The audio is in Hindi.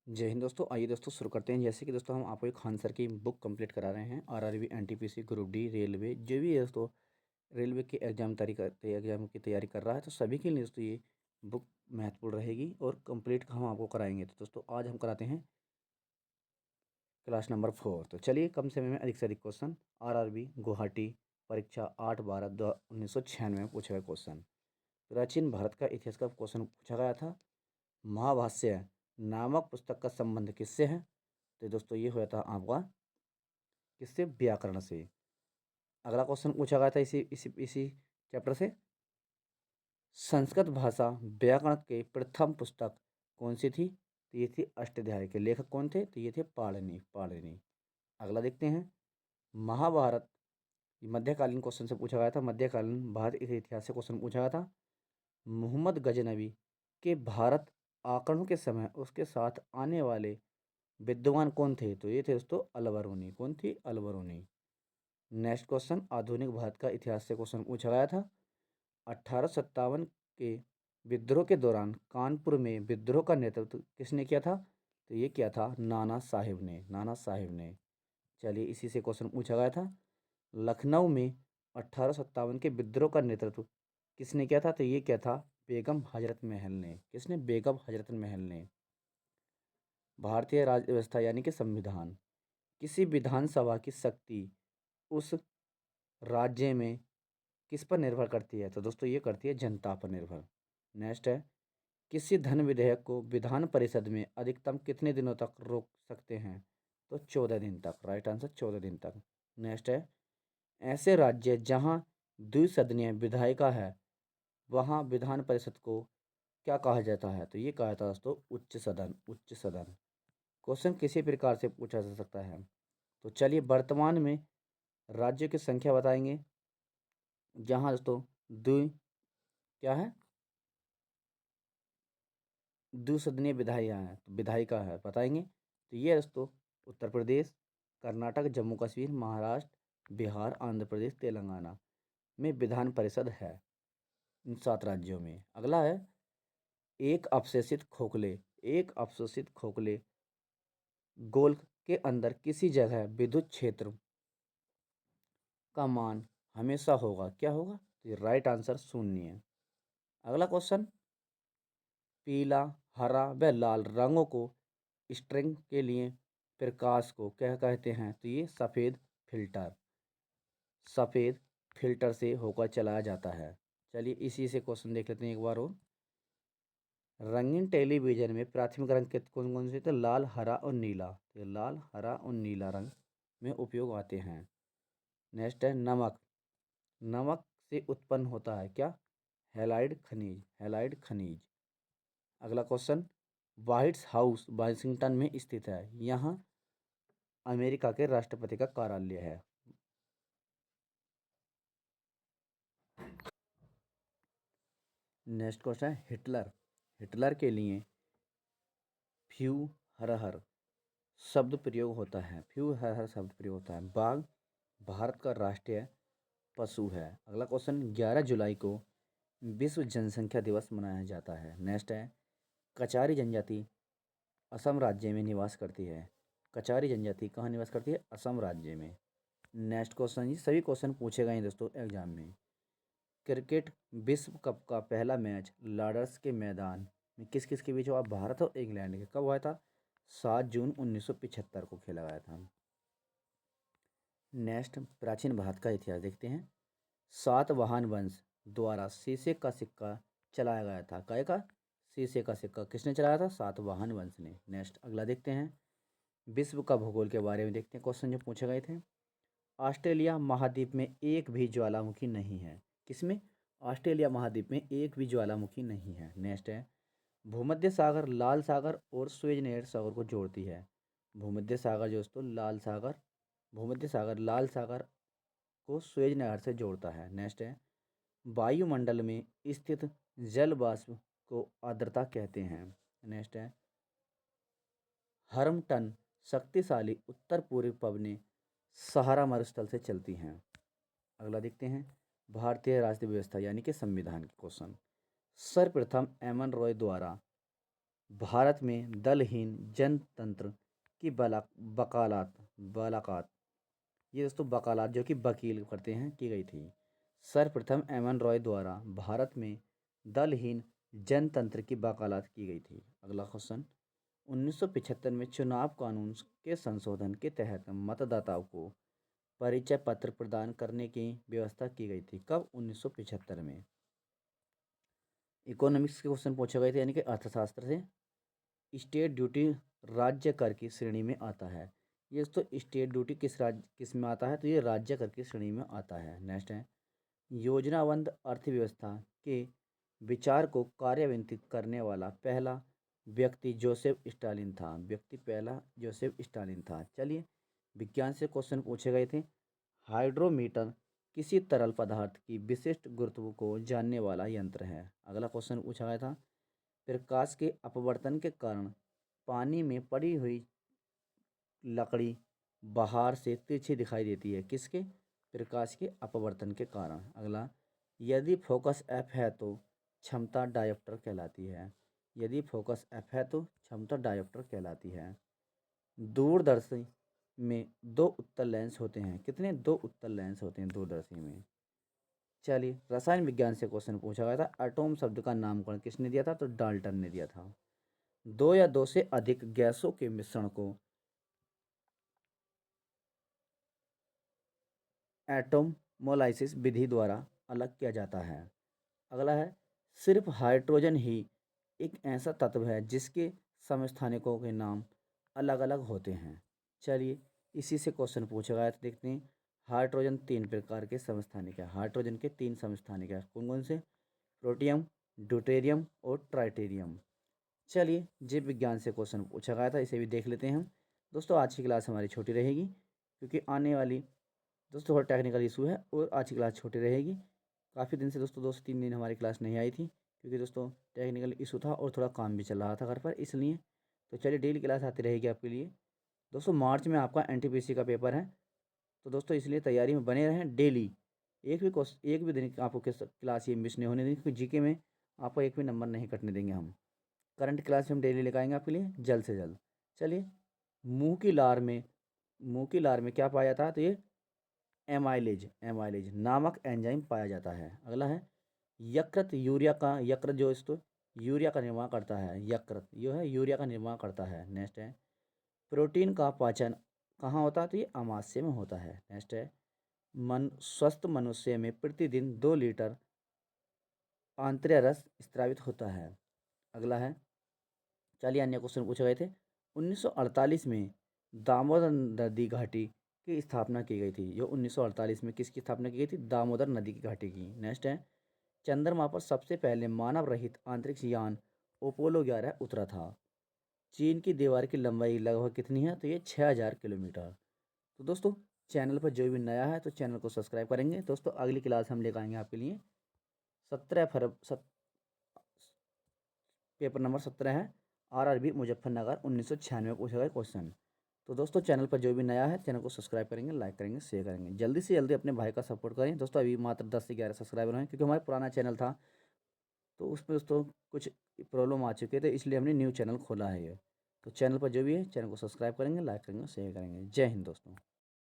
जय हिंद दोस्तों। आइए दोस्तों शुरू करते हैं। जैसे कि दोस्तों हम आपको एक खान सर की बुक कंप्लीट करा रहे हैं। RRB, NTPC, group D, railway, जो भी है दोस्तों रेलवे के एग्जाम की तैयारी कर रहा है, तो सभी के लिए दोस्तों ये बुक महत्वपूर्ण रहेगी और कंप्लीट हम आपको कराएंगे। तो दोस्तों आज हम कराते हैं क्लास नंबर 4। तो चलिए कम समय में अधिक से अधिक क्वेश्चन आरआरबी गुवाहाटी परीक्षा 8/12/1996 में पूछे गए क्वेश्चन। प्राचीन भारत का इतिहास का क्वेश्चन पूछा गया था। महाभाष्य नामक पुस्तक का संबंध किससे है? तो दोस्तों ये हुआ था आपका किससे? व्याकरण से। अगला क्वेश्चन पूछा गया था इसी इसी इसी चैप्टर से। संस्कृत भाषा व्याकरण के प्रथम पुस्तक कौन सी थी? तो ये थी अष्टाध्यायी के लेखक कौन थे? तो ये थे पाणिनि। अगला देखते हैं। महाभारत मध्यकालीन क्वेश्चन से पूछा गया था। मध्यकालीन भारत इतिहास से क्वेश्चन पूछा गया था। मोहम्मद गजनबी के भारत आक्रमण के समय उसके साथ आने वाले विद्वान कौन थे? तो ये थे दोस्तों अलबरूनी। कौन थी? अलबरूनी। नेक्स्ट क्वेश्चन आधुनिक भारत का इतिहास से क्वेश्चन पूछा गया था। 1857 के विद्रोह के दौरान कानपुर में विद्रोह का नेतृत्व किसने किया था? तो ये किया था नाना साहिब ने। नाना साहिब ने। चलिए इसी से क्वेश्चन पूछा गया था। लखनऊ में 1857 के विद्रोह का नेतृत्व किसने किया था? तो ये किया था बेगम हजरत महल ने। किसने? बेगम हजरत महल ने। भारतीय राज्य व्यवस्था यानी कि संविधान किसी विधानसभा की शक्ति उस राज्य में किस पर निर्भर करती है? तो दोस्तों ये करती है जनता पर निर्भर। नेक्स्ट है किसी धन विधेयक को विधान परिषद में अधिकतम कितने दिनों तक रोक सकते हैं? तो 14 दिन तक। राइट आंसर 14 दिन तक। नेक्स्ट है ऐसे राज्य जहां द्विसदनीय विधायिका है वहां विधान परिषद को क्या कहा जाता है? तो ये कहा जाता है दोस्तों उच्च सदन। उच्च सदन। क्वेश्चन किसी प्रकार से पूछा जा सकता है। तो चलिए वर्तमान में राज्यों की संख्या बताएंगे जहां दोस्तों द्वि क्या है? द्विसदनीय विधायिका है बताएंगे। तो ये है दोस्तों उत्तर प्रदेश, कर्नाटक, जम्मू कश्मीर, महाराष्ट्र, बिहार, आंध्र प्रदेश, तेलंगाना में विधान परिषद है। इन 7 राज्यों में। अगला है एक अवशोषित खोखले गोल के अंदर किसी जगह विद्युत क्षेत्र का मान हमेशा होगा। क्या होगा? तो राइट आंसर 0 है। अगला क्वेश्चन पीला, हरा व लाल रंगों को स्ट्रिंग के लिए प्रकाश को क्या कहते हैं? तो ये सफ़ेद फिल्टर से होकर चलाया जाता है। चलिए इसी से क्वेश्चन देख लेते हैं एक बार और। रंगीन टेलीविजन में प्राथमिक रंग कौन कौन से? तो लाल, हरा और नीला। तो लाल, हरा और नीला रंग में उपयोग आते हैं। नेक्स्ट है नमक। नमक से उत्पन्न होता है क्या? हैलाइड खनिज। अगला क्वेश्चन व्हाइट हाउस वाशिंगटन में स्थित है। यहाँ अमेरिका के राष्ट्रपति का कार्यालय है। नेक्स्ट क्वेश्चन है हिटलर के लिए फ्यूहरर शब्द प्रयोग होता है। फ्यूहरर शब्द प्रयोग होता है। बाघ भारत का राष्ट्रीय पशु है। अगला क्वेश्चन 11 जुलाई को विश्व जनसंख्या दिवस मनाया जाता है। नेक्स्ट है कचारी जनजाति असम राज्य में निवास करती है। कचारी जनजाति कहाँ निवास करती है? असम राज्य में। नेक्स्ट क्वेश्चन, ये सभी क्वेश्चन पूछे गए हैं दोस्तों एग्जाम में। क्रिकेट विश्व कप का पहला मैच लॉर्ड्स के मैदान में किस किस के बीच हुआ? भारत और इंग्लैंड के। कब हुआ था? 7 जून 1975 को खेला गया था। नेक्स्ट प्राचीन भारत का इतिहास देखते हैं। सातवाहन वंश द्वारा शीशे का सिक्का चलाया गया था। काय का? शीशे का सिक्का किसने चलाया था? सातवाहन वंश ने। नेक्स्ट अगला देखते हैं। विश्व का भूगोल के बारे में देखते हैं क्वेश्चन जो पूछे गए थे। ऑस्ट्रेलिया महाद्वीप में एक भी ज्वालामुखी नहीं है। किसमें? ऑस्ट्रेलिया महाद्वीप में एक भी ज्वालामुखी नहीं है। नेक्स्ट है भूमध्य सागर लाल सागर और स्वेज नहर सागर को जोड़ती है। भूमध्य सागर जो दोस्तों भूमध्य सागर लाल सागर को स्वेज नहर से जोड़ता है। नेक्स्ट है वायुमंडल में स्थित जल वाष्प को आर्द्रता कहते हैं। नेक्स्ट है हर्मटन शक्तिशाली उत्तर पूर्वी पवनें सहारा मरुस्थल से चलती हैं। अगला देखते हैं भारतीय राज्य व्यवस्था यानी कि संविधान के क्वेश्चन। सर्वप्रथम एमन रॉय द्वारा भारत में दलहीन जनतंत्र की बलाकत ये दोस्तों वकालत जो कि वकील करते हैं की गई थी। सर्वप्रथम एमएन रॉय द्वारा भारत में दलहीन जनतंत्र की वकालत की गई थी। अगला क्वेश्चन, 1975 में चुनाव कानून के संशोधन के तहत मतदाताओं को परिचय पत्र प्रदान करने की व्यवस्था की गई थी। कब? 1975 में। इकोनॉमिक्स के क्वेश्चन पूछे गए थे यानी कि अर्थशास्त्र से। स्टेट ड्यूटी राज्य कर की श्रेणी में आता है। ये तो स्टेट ड्यूटी किस में आता है? तो ये राज्य कर की श्रेणी में आता है। नेक्स्ट है, योजनाबद्ध अर्थव्यवस्था के विचार को कार्यान्वित करने वाला पहला व्यक्ति जोसेफ स्टालिन था। पहला जोसेफ स्टालिन था। चलिए, विज्ञान से क्वेश्चन पूछे गए थे। हाइड्रोमीटर किसी तरल पदार्थ की विशिष्ट गुरुत्व को जानने वाला यंत्र है। अगला क्वेश्चन पूछा गया था, प्रकाश के अपवर्तन के कारण पानी में पड़ी हुई लकड़ी बाहर से तिरछी दिखाई देती है। किसके? प्रकाश के अपवर्तन के कारण। अगला, यदि फोकस एफ है तो क्षमता डायोप्टर कहलाती है। यदि फोकस एफ है तो क्षमता डायोप्टर कहलाती है। दूरदर्शी में दो उत्तल लेंस होते हैं। कितने? दो उत्तल लेंस होते हैं दूरदर्शी में। चलिए, रसायन विज्ञान से क्वेश्चन पूछा गया था। एटॉम शब्द का नामकरण किसने दिया था? तो डाल्टन ने दिया था। दो या दो से अधिक गैसों के मिश्रण को एटोमोलाइसिस विधि द्वारा अलग किया जाता है। अगला है, सिर्फ हाइड्रोजन ही एक ऐसा तत्व है जिसके समस्थानिकों के नाम अलग अलग होते हैं। चलिए, इसी से क्वेश्चन पूछा गया था। देखते हैं, हाइड्रोजन 3 प्रकार के समस्थानिक है। हाइड्रोजन के 3 समस्थानिक है। कौन कौन से? प्रोटियम, ड्यूटेरियम और ट्राइटेरियम। चलिए, जीव विज्ञान से क्वेश्चन पूछा गया था, इसे भी देख लेते हैं हम। दोस्तों, आज की क्लास हमारी छोटी रहेगी क्योंकि आने वाली दोस्तों थोड़ा टेक्निकल इशू है और आज की क्लास छोटी रहेगी। काफ़ी दिन से दोस्तों 2 से 3 दिन हमारी क्लास नहीं आई थी क्योंकि दोस्तों टेक्निकल इशू था और थोड़ा काम भी चल रहा था घर पर, इसलिए। तो चलिए, डेली क्लास आती रहेगी आपके लिए। दोस्तों, मार्च में आपका एनटीपीसी का पेपर है, तो दोस्तों इसलिए तैयारी में बने रहें डेली। एक भी दिन आपको क्लास ये मिस नहीं होने देंगे क्योंकि जीके में आपको एक भी नंबर नहीं कटने देंगे हम। करंट क्लास हम डेली लेकर आएंगे आपके लिए जल्द से जल्द। चलिए, मुंह की लार में क्या पाया जाता है? तो ये एमाइलेज नामक एंजाइम पाया जाता है। अगला है, यकृत जो इसको यूरिया का निर्माण करता है। यकृत जो है यूरिया का निर्माण करता है। नेक्स्ट है, प्रोटीन का पाचन कहाँ होता है? तो ये आमाशय में होता है। नेक्स्ट है, स्वस्थ मनुष्य में प्रतिदिन 2 लीटर आंतर्य रस स्रावित होता है। अगला है, चलिए अन्य क्वेश्चन पूछे गए थे। 1948 में दामोदर नदी घाटी की स्थापना की गई थी। जो 1948 में किसकी स्थापना की गई थी? दामोदर नदी की घाटी की। नेक्स्ट है, चंद्रमा पर सबसे पहले मानव रहित अंतरिक्ष यान अपोलो 11 उतरा था। चीन की दीवार की लंबाई लगभग कितनी है? तो ये 6000 किलोमीटर। तो दोस्तों, चैनल पर जो भी नया है तो चैनल को सब्सक्राइब करेंगे। दोस्तों, अगली क्लास हम लेकर आएंगे आपके लिए 17 पेपर नंबर 17 है, आरआरबी मुजफ्फरनगर 1996 पूछा गया क्वेश्चन। तो दोस्तों, चैनल पर जो भी नया है चैनल को सब्सक्राइब करेंगे, लाइक करेंगे, शेयर करेंगे। जल्दी से जल्दी अपने भाई का सपोर्ट करें दोस्तों। अभी मात्र 10 से 11 सब्सक्राइबर हैं क्योंकि हमारा पुराना चैनल था तो उसमें दोस्तों कुछ प्रॉब्लम आ चुके थे, इसलिए हमने न्यू चैनल खोला है ये। तो चैनल पर जो भी है चैनल को सब्सक्राइब करेंगे, लाइक करेंगे, शेयर करेंगे। जय हिंद दोस्तों।